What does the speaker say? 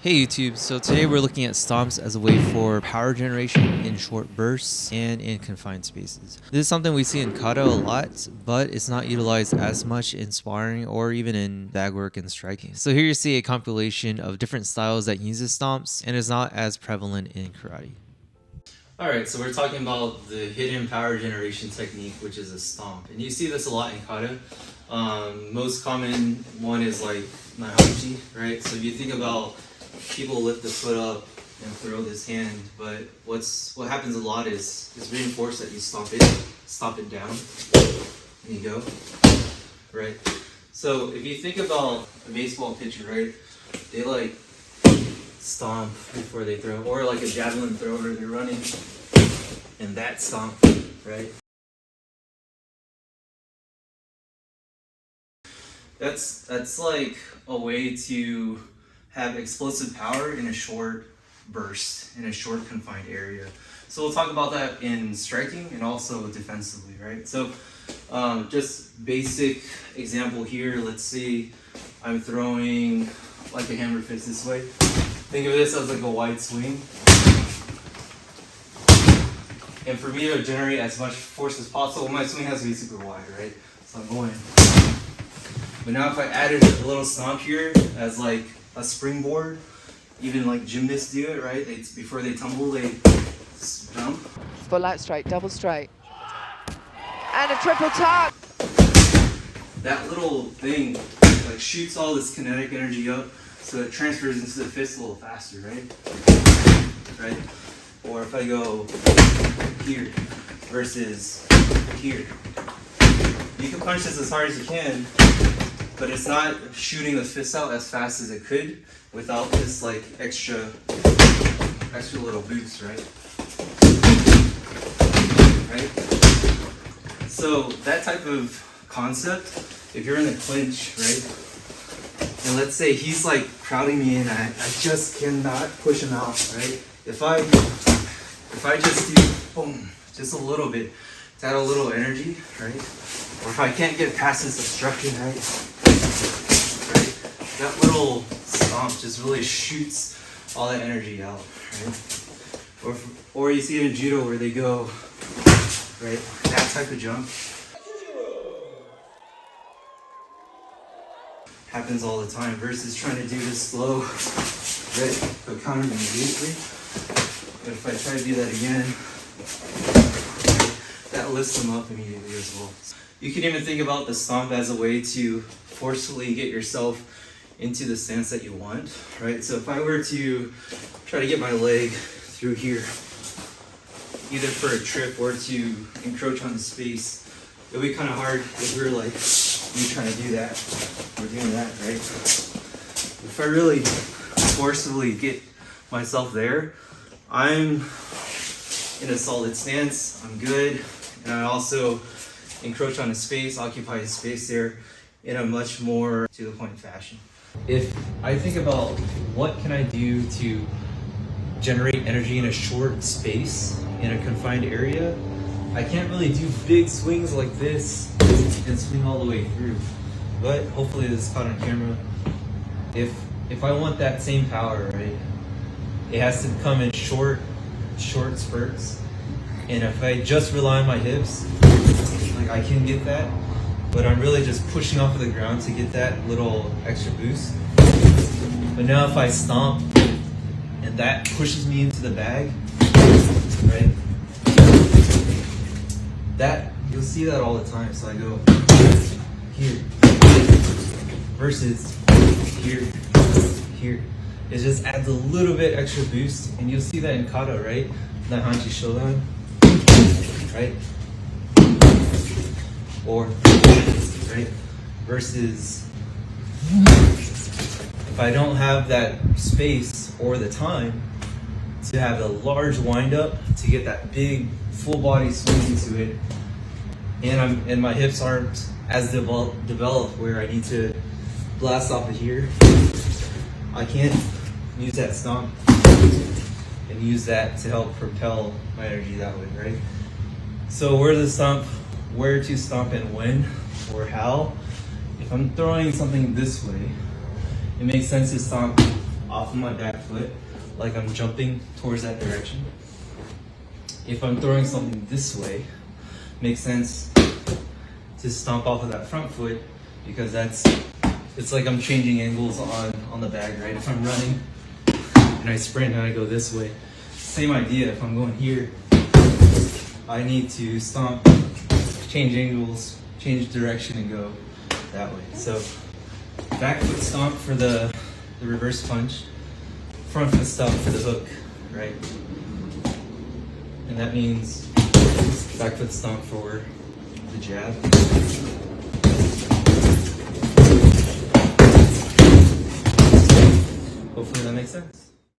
Hey YouTube, so today we're looking at stomps as a way for power generation in short bursts and in confined spaces. This is something we see in kata a lot, but it's not utilized as much in sparring or even in bag work and striking. So here you see a compilation of different styles that uses stomps and is not as prevalent in karate. Alright, so we're talking about the hidden power generation technique, which is a stomp. And you see this a lot in kata. Most common one is like Naihanchi, right? So if you think about people lift the foot up and throw this hand, but what happens a lot is reinforced that you stomp it down, and you go, right? So if you think about a baseball pitcher, right, they like stomp before they throw, or like a javelin thrower, they're running, and that stomp, right? That's like a way to have explosive power in a short burst, in a short confined area. So we'll talk about that in striking and also defensively, right? So just basic example here, let's see, I'm throwing like a hammer fist this way. Think of this as like a wide swing. And for me to generate as much force as possible, my swing has to be super wide, right? So I'm going. But now if I added a little stomp here as like a springboard, even like gymnasts do it, right? Before they tumble, they jump. Full out straight, double straight. And a triple tuck. That little thing like shoots all this kinetic energy up, so it transfers into the fist a little faster, right? Right? Or if I go here versus here, you can punch this as hard as you can, but it's not shooting the fist out as fast as it could without this like extra little boost, right? Right? So that type of concept, if you're in a clinch, right? And let's say he's like crowding me in, I just cannot push him out, right? If I just do boom, just a little bit to add a little energy, right? Or if I can't get past this obstruction, right? That little stomp just really shoots all that energy out, right? Or you see it in judo where they go, right? That type of jump happens all the time versus trying to do this slow, right? But counter immediately. But if I try to do that again, that lifts them up immediately as well. You can even think about the stomp as a way to forcefully get yourself into the stance that you want, right? So if I were to try to get my leg through here, either for a trip or to encroach on the space, it would be kind of hard if we're like, me trying to do that, or doing that, right? If I really forcibly get myself there, I'm in a solid stance, I'm good, and I also encroach on a space, occupy a space there in a much more to the point fashion. If I think about what can I do to generate energy in a short space, in a confined area, I can't really do big swings like this and swing all the way through. But hopefully this is caught on camera. If I want that same power, right, it has to come in short spurts. And if I just rely on my hips, like I can get that, but I'm really just pushing off of the ground to get that little extra boost. But now if I stomp and that pushes me into the bag, right? That, you'll see that all the time. So I go here versus here. It just adds a little bit extra boost, and you'll see that in kata, right? Naihanchi Shodan, right? Or, right? Versus, if I don't have that space or the time to have a large windup to get that big full body swing into it, and my hips aren't as developed where I need to blast off of here, I can't use that stomp and use that to help propel my energy that way, right? So where to stomp and when or how. If I'm throwing something this way, it makes sense to stomp off of my back foot, like I'm jumping towards that direction. If I'm throwing something this way, makes sense to stomp off of that front foot because it's like I'm changing angles on the bag, right? If I'm running and I sprint and I go this way, same idea. If I'm going here, I need to stomp, change angles, change direction, and go that way. So back foot stomp for the reverse punch, front foot stomp for the hook, right? And that means back foot stomp for the jab. Hopefully that makes sense.